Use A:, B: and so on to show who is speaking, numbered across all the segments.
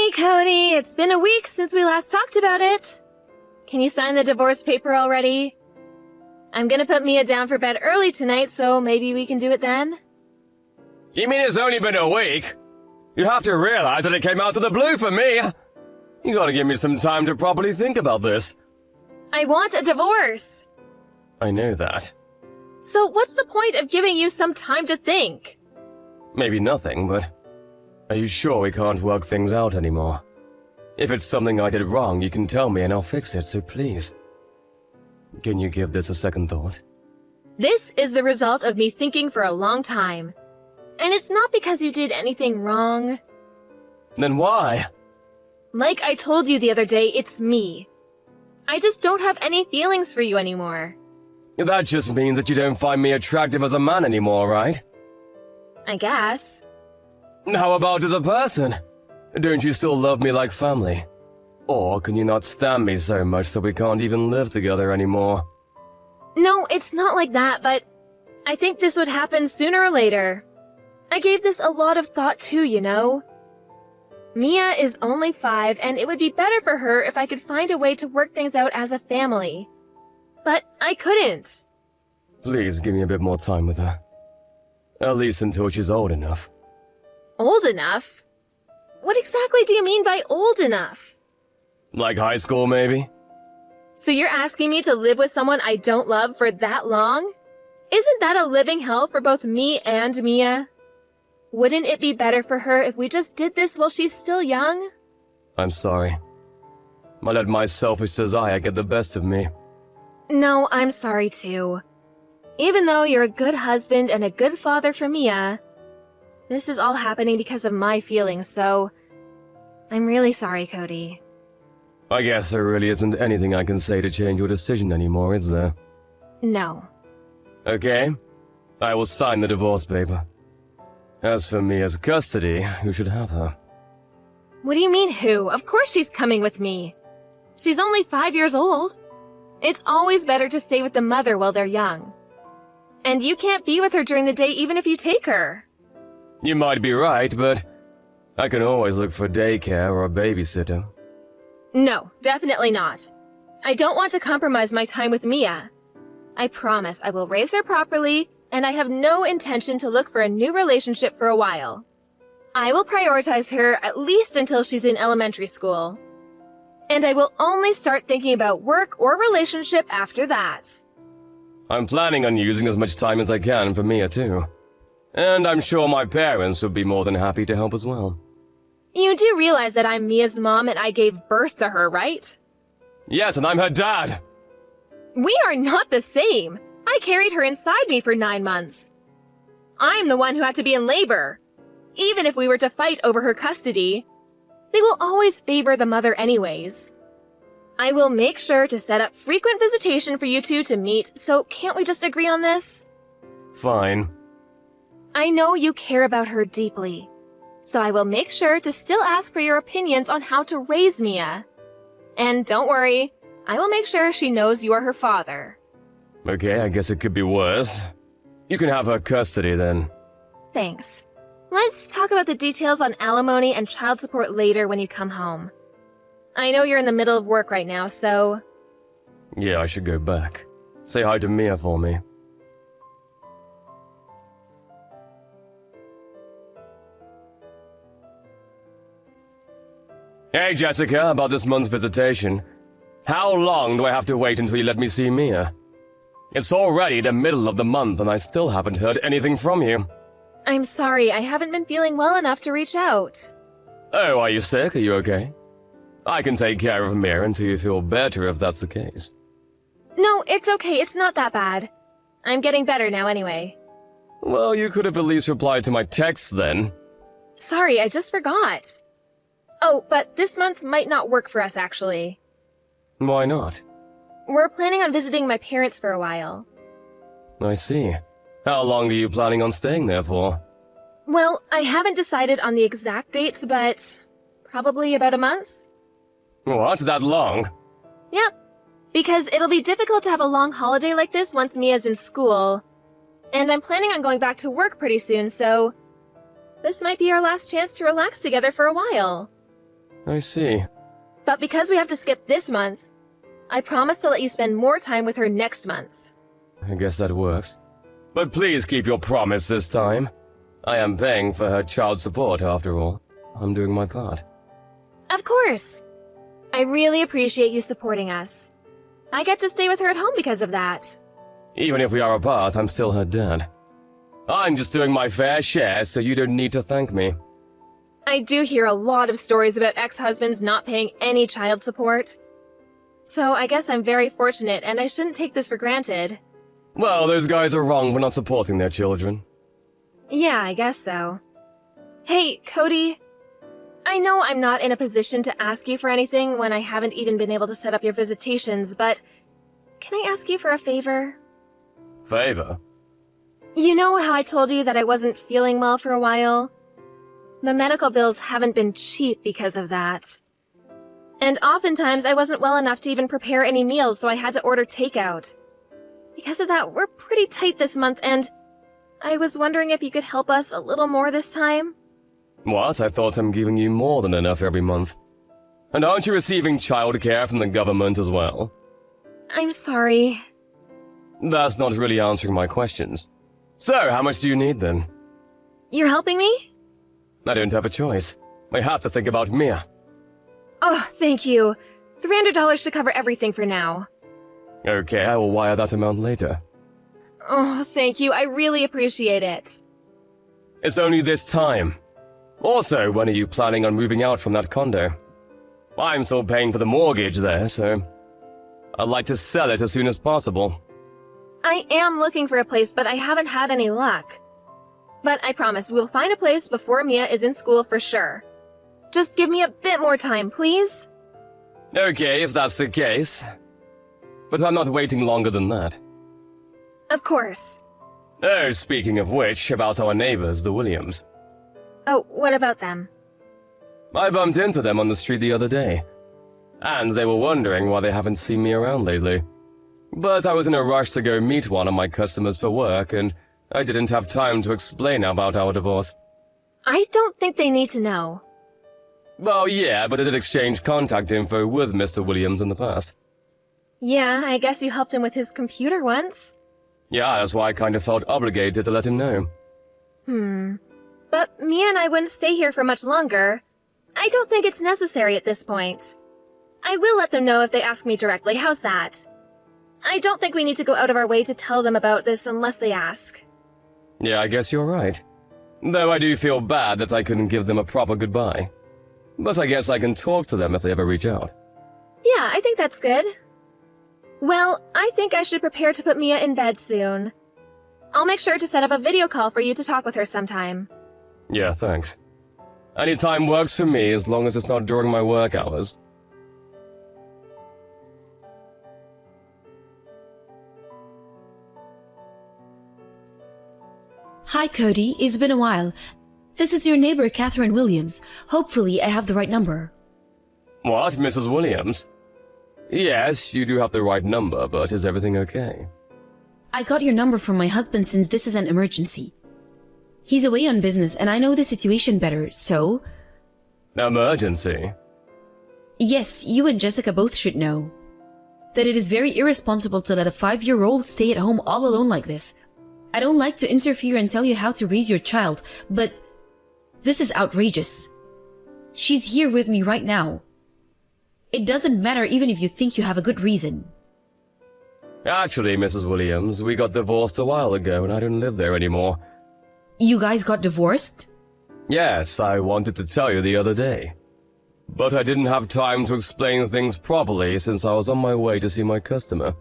A: Hey, Cody, it's been a week since we last talked about it. Can you sign the divorce paper already? I'm gonna put Mia down for bed early tonight, so maybe we can do it then?
B: You mean it's only been a week? You have to realize that it came out of the blue for me. You gotta give me some time to properly think about this.
A: I want a divorce.
B: I know that.
A: So what's the point of giving you some time to think?
B: Maybe nothing, but... Are you sure we can't work things out anymore? If it's something I did wrong, you can tell me and I'll fix it, so please. Can you give this a second thought?
A: This is the result of me thinking for a long time. And it's not because you did anything wrong.
B: Then why?
A: Like I told you the other day, it's me. I just don't have any feelings for you anymore.
B: That just means that you don't find me attractive as a man anymore, right?
A: I guess.
B: How about as a person? Don't you still love me like family? Or can you not stand me so much so we can't even live together anymore?
A: No, it's not like that, but I think this would happen sooner or later. I gave this a lot of thought too, you know. Mia is only 5, and it would be better for her if I could find a way to work things out as a family. But I couldn't.
B: Please give me a bit more time with her. At least until she's old enough.
A: Old enough? What exactly do you mean by old enough?
B: Like high school, maybe?
A: So you're asking me to live with someone I don't love for that long? Isn't that a living hell for both me and Mia? Wouldn't it be better for her if we just did this while she's still young?
B: I'm sorry. I let my selfish desire get the best of me.
A: No, I'm sorry too. Even though you're a good husband and a good father for Mia, this is all happening because of my feelings, so I'm really sorry, Cody.
B: I guess there really isn't anything I can say to change your decision anymore, is there?
A: No.
B: Okay. I will sign the divorce paper. As for Mia's custody, who should have her?
A: What do you mean who? Of course she's coming with me. She's only 5 years old. It's always better to stay with the mother while they're young. And you can't be with her during the day even if you take her.
B: You might be right, but I can always look for daycare or a babysitter.
A: No, definitely not. I don't want to compromise my time with Mia. I promise I will raise her properly, and I have no intention to look for a new relationship for a while. I will prioritize her at least until she's in elementary school. And I will only start thinking about work or relationship after that.
B: I'm planning on using as much time as I can for Mia, too. And I'm sure my parents would be more than happy to help as well.
A: You do realize that I'm Mia's mom and I gave birth to her, right?
B: Yes, and I'm her dad!
A: We are not the same. I carried her inside me for 9 months. I'm the one who had to be in labor. Even if we were to fight over her custody, they will always favor the mother anyways. I will make sure to set up frequent visitation for you two to meet, so can't we just agree on this?
B: Fine.
A: I know you care about her deeply, so I will make sure to still ask for your opinions on how to raise Mia. And don't worry, I will make sure she knows you are her father.
B: Okay, I guess it could be worse. You can have her custody then.
A: Thanks. Let's talk about the details on alimony and child support later when you come home. I know you're in the middle of work right now, so...
B: Yeah, I should go back. Say hi to Mia for me. Hey, Jessica, about this month's visitation. How long do I have to wait until you let me see Mia? It's already the middle of the month and I still haven't heard anything from you.
A: I'm sorry, I haven't been feeling well enough to reach out.
B: Oh, are you sick? Are you okay? I can take care of Mia until you feel better if that's the case.
A: No, it's okay, it's not that bad. I'm getting better now anyway.
B: Well, you could have at least replied to my text then.
A: Sorry, I just forgot. Oh, but this month might not work for us actually.
B: Why not?
A: We're planning on visiting my parents for a while.
B: I see. How long are you planning on staying there for?
A: Well, I haven't decided on the exact dates, but probably about a month.
B: What, that long?
A: Yep. Because it'll be difficult to have a long holiday like this once Mia's in school. And I'm planning on going back to work pretty soon, so this might be our last chance to relax together for a while.
B: I see.
A: But because we have to skip this month, I promise to let you spend more time with her next month.
B: I guess that works. But please keep your promise this time. I am paying for her child support after all. I'm doing my part.
A: Of course. I really appreciate you supporting us. I get to stay with her at home because of that.
B: Even if we are apart, I'm still her dad. I'm just doing my fair share, so you don't need to thank me.
A: I do hear a lot of stories about ex-husbands not paying any child support. So I guess I'm very fortunate and I shouldn't take this for granted.
B: Well, those guys are wrong for not supporting their children.
A: Yeah, I guess so. Hey, Cody. I know I'm not in a position to ask you for anything when I haven't even been able to set up your visitations, but can I ask you for a favor?
B: Favor?
A: You know how I told you that I wasn't feeling well for a while? The medical bills haven't been cheap because of that. And oftentimes I wasn't well enough to even prepare any meals, so I had to order takeout. Because of that, we're pretty tight this month, and I was wondering if you could help us a little more this time?
B: What? I thought I'm giving you more than enough every month. And aren't you receiving childcare from the government as well?
A: I'm sorry.
B: That's not really answering my questions. So, how much do you need then?
A: You're helping me?
B: I don't have a choice. I have to think about Mia.
A: Oh, thank you. $300 should cover everything for now.
B: Okay, I will wire that amount later.
A: Oh, thank you. I really appreciate it.
B: It's only this time. Also, when are you planning on moving out from that condo? I'm still paying for the mortgage there, so I'd like to sell it as soon as possible.
A: I am looking for a place, but I haven't had any luck. But I promise we'll find a place before Mia is in school for sure. Just give me a bit more time, please?
B: Okay, if that's the case. But I'm not waiting longer than that.
A: Of course.
B: Oh, speaking of which, about our neighbors, the Williams.
A: Oh, what about them?
B: I bumped into them on the street the other day. And they were wondering why they haven't seen me around lately. But I was in a rush to go meet one of my customers for work, and I didn't have time to explain about our divorce.
A: I don't think they need to know.
B: Well, yeah, but I did exchange contact info with Mr. Williams in the past.
A: Yeah, I guess you helped him with his computer once.
B: Yeah, that's why I kind of felt obligated to let him know.
A: But Mia and I wouldn't stay here for much longer. I don't think it's necessary at this point. I will let them know if they ask me directly. How's that? I don't think we need to go out of our way to tell them about this unless they ask.
B: Yeah, I guess you're right. Though I do feel bad that I couldn't give them a proper goodbye. But I guess I can talk to them if they ever reach out.
A: Yeah, I think that's good. Well, I think I should prepare to put Mia in bed soon. I'll make sure to set up a video call for you to talk with her sometime.
B: Yeah, thanks. Any time works for me as long as it's not during my work hours.
C: Hi, Cody. It's been a while. This is your neighbor, Catherine Williams. Hopefully, I have the right number.
B: What, Mrs. Williams? Yes, you do have the right number, but is everything okay?
C: I got your number from my husband since this is an emergency. He's away on business and I know the situation better, so...
B: Emergency?
C: Yes, you and Jessica both should know. That it is very irresponsible to let a 5-year-old stay at home all alone like this. I don't like to interfere and tell you how to raise your child, but... this is outrageous. She's here with me right now. It doesn't matter even if you think you have a good reason.
B: Actually, Mrs. Williams, we got divorced a while ago and I don't live there anymore.
C: You guys got divorced?
B: Yes, I wanted to tell you the other day. But I didn't have time to explain things properly since I was on my way to see my customer.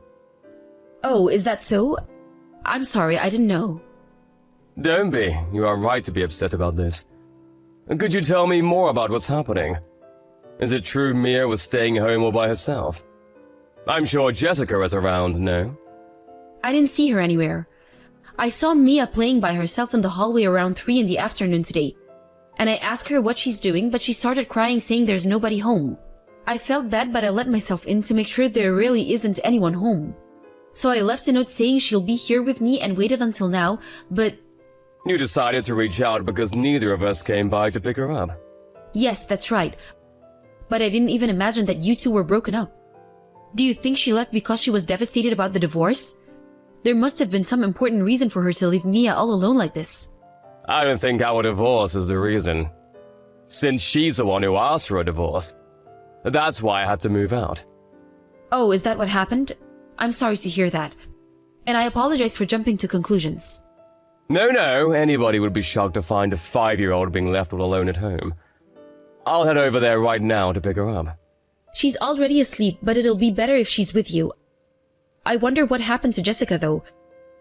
C: Oh, is that so? I'm sorry, I didn't know.
B: Don't be. You are right to be upset about this. Could you tell me more about what's happening? Is it true Mia was staying home all by herself? I'm sure Jessica is around, no?
C: I didn't see her anywhere. I saw Mia playing by herself in the hallway around 3 in the afternoon today. And I asked her what she's doing, but she started crying saying there's nobody home. I felt bad, but I let myself in to make sure there really isn't anyone home. So I left a note saying she'll be here with me and waited until now, but...
B: You decided to reach out because neither of us came by to pick her up.
C: Yes, that's right. but I didn't even imagine that you two were broken up. Do you think she left because she was devastated about the divorce? There must have been some important reason for her to leave Mia all alone like this.
B: I don't think our divorce is the reason. Since she's the one who asked for a divorce. That's why I had to move out.
C: Oh, is that what happened? I'm sorry to hear that. And I apologize for jumping to conclusions.
B: No, anybody would be shocked to find a 5-year-old being left all alone at home. I'll head over there right now to pick her up.
C: She's already asleep, but it'll be better if she's with you. I wonder what happened to Jessica, though.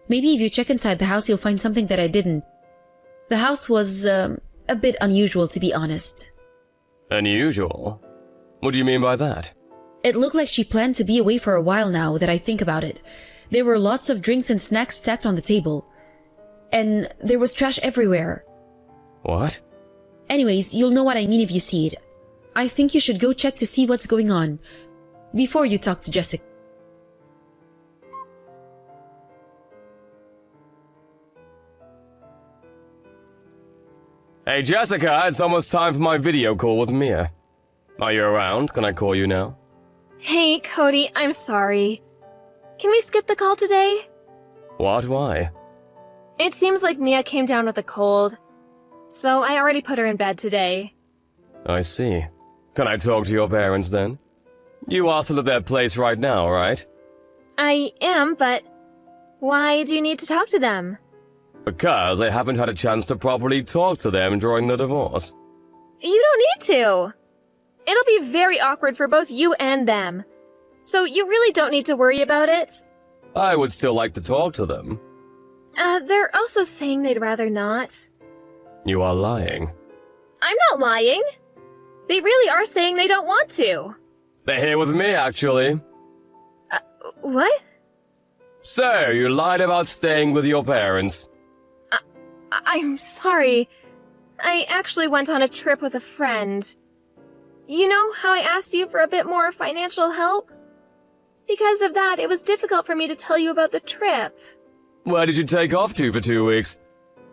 C: Maybe if you check inside the house, you'll find something that I didn't. The house was, a bit unusual, to be honest.
B: Unusual? What do you mean by that?
C: It looked like she planned to be away for a while now that I think about it. There were lots of drinks and snacks stacked on the table. And there was trash everywhere.
B: What?
C: Anyways, you'll know what I mean if you see it. I think you should go check to see what's going on before you talk to Jessica.
B: Hey Jessica, it's almost time for my video call with Mia. Are you around? Can I call you now?
A: Hey, Cody, I'm sorry. Can we skip the call today?
B: What? Why?
A: It seems like Mia came down with a cold, so I already put her in bed today.
B: I see. Can I talk to your parents then? You are still at their place right now, right?
A: I am, but why do you need to talk to them?
B: Because I haven't had a chance to properly talk to them during the divorce.
A: You don't need to. It'll be very awkward for both you and them. So you really don't need to worry about it.
B: I would still like to talk to them.
A: They're also saying they'd rather not.
B: You are lying.
A: I'm not lying. They really are saying they don't want to.
B: They're here with me, actually.
A: What?
B: So, you lied about staying with your parents.
A: I'm sorry. I actually went on a trip with a friend. You know how I asked you for a bit more financial help? Because of that, it was difficult for me to tell you about the trip.
B: Where did you take off to for 2 weeks?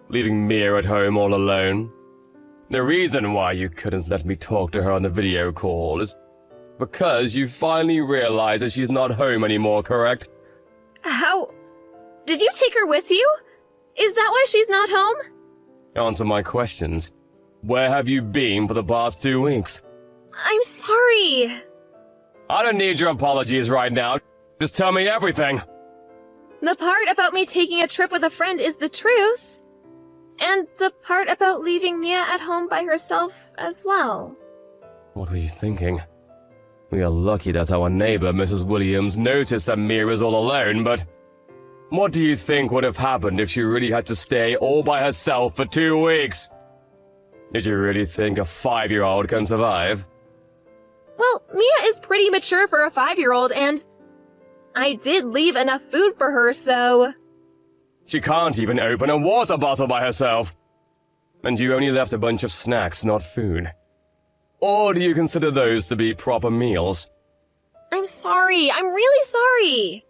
B: Leaving Mia at home all alone? The reason why you couldn't let me talk to her on the video call is because you finally realized that she's not home anymore, correct?
A: How? Did you take her with you? Is that why she's not home?
B: Answer my questions. Where have you been for the past 2 weeks?
A: I'm sorry.
B: I don't need your apologies right now. Just tell me everything.
A: The part about me taking a trip with a friend is the truth. And the part about leaving Mia at home by herself as well.
B: What were you thinking? We are lucky that our neighbor, Mrs. Williams, noticed that Mia was all alone, but what do you think would have happened if she really had to stay all by herself for 2 weeks? Did you really think a 5-year-old can survive?
A: Well, Mia is pretty mature for a 5-year-old, and I did leave enough food for her, so...
B: She can't even open a water bottle by herself. And you only left a bunch of snacks, not food. Or do you consider those to be proper meals?
A: I'm sorry. I'm really sorry.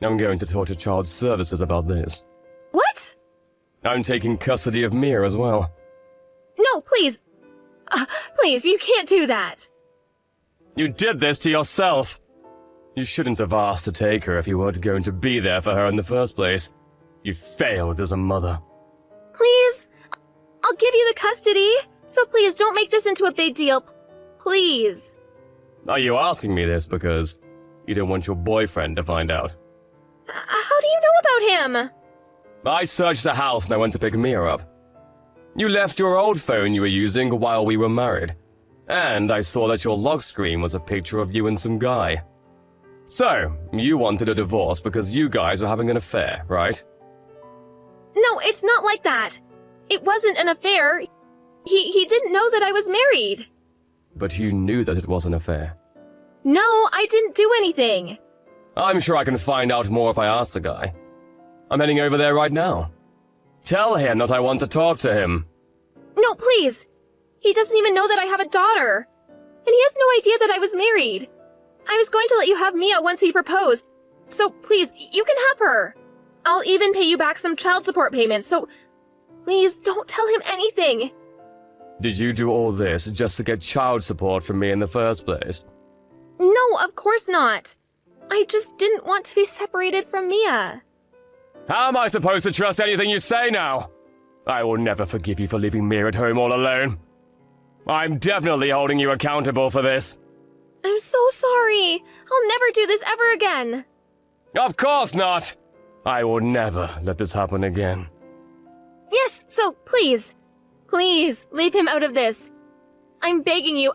B: I'm going to talk to Child Services about this.
A: What?
B: I'm taking custody of Mia as well.
A: No, please. Please, you can't do that.
B: You did this to yourself. You shouldn't have asked to take her if you weren't going to be there for her in the first place. You failed as a mother.
A: Please. I'll give you the custody. So please don't make this into a big deal. Please.
B: Are you asking me this because you don't want your boyfriend to find out?
A: How do you know about him?
B: I searched the house and I went to pick Mia up. You left your old phone you were using while we were married. And I saw that your lock screen was a picture of you and some guy. So, you wanted a divorce because you guys were having an affair, right?
A: No, it's not like that. It wasn't an affair. He didn't know that I was married.
B: But you knew that it was an affair.
A: No, I didn't do anything.
B: I'm sure I can find out more if I ask the guy. I'm heading over there right now. Tell him that I want to talk to him.
A: No, please. He doesn't even know that I have a daughter. And he has no idea that I was married. I was going to let you have Mia once he proposed. So please, you can have her. I'll even pay you back some child support payments, so please don't tell him anything.
B: Did you do all this just to get child support from me in the first place?
A: No, of course not. I just didn't want to be separated from Mia.
B: How am I supposed to trust anything you say now? I will never forgive you for leaving Mia at home all alone. I'm definitely holding you accountable for this.
A: I'm so sorry. I'll never do this ever again.
B: Of course not! I will never let this happen again.
A: Yes, so please, please leave him out of this. I'm begging you.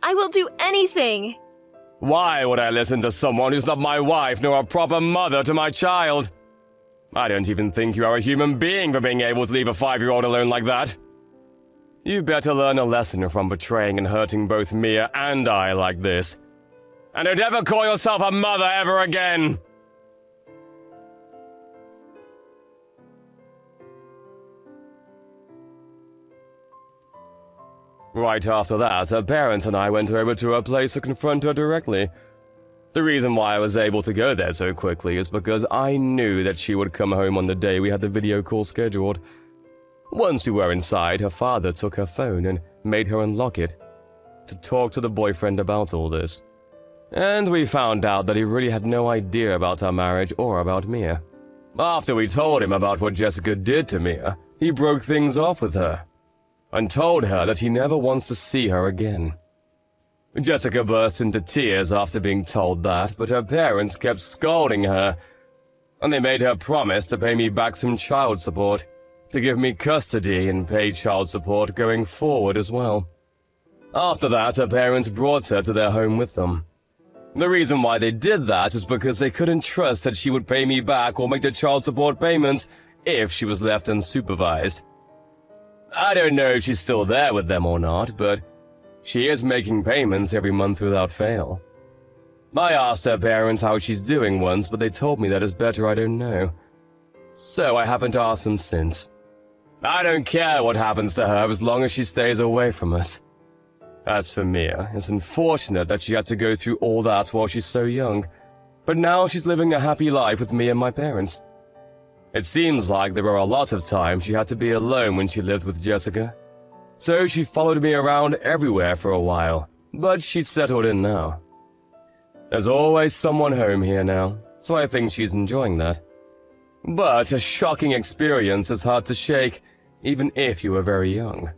A: I will do anything.
B: Why would I listen to someone who's not my wife nor a proper mother to my child? I don't even think you are a human being for being able to leave a 5-year-old alone like that. You better learn a lesson from betraying and hurting both Mia and I like this. And don't ever call yourself a mother ever again! Right after that, her parents and I went over to her place to confront her directly. The reason why I was able to go there so quickly is because I knew that she would come home on the day we had the video call scheduled. Once we were inside, her father took her phone and made her unlock it to talk to the boyfriend about all this. And we found out that he really had no idea about our marriage or about Mia. After we told him about what Jessica did to Mia, he broke things off with her and told her that he never wants to see her again. Jessica burst into tears after being told that, but her parents kept scolding her, and they made her promise to pay me back some child support, to give me custody and pay child support going forward as well. After that, her parents brought her to their home with them. The reason why they did that is because they couldn't trust that she would pay me back or make the child support payments if she was left unsupervised. I don't know if she's still there with them or not, but she is making payments every month without fail. I asked her parents how she's doing once, but they told me that it's better I don't know. So I haven't asked them since. I don't care what happens to her as long as she stays away from us. As for Mia, it's unfortunate that she had to go through all that while she's so young, but now she's living a happy life with me and my parents. It seems like there were a lot of times she had to be alone when she lived with Jessica. So she followed me around everywhere for a while, but she's settled in now. There's always someone home here now, so I think she's enjoying that. But a shocking experience is hard to shake, even if you were very young.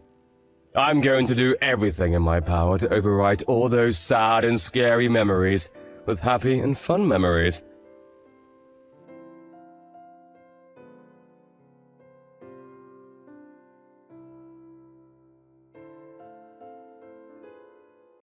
B: I'm going to do everything in my power to overwrite all those sad and scary memories with happy and fun memories.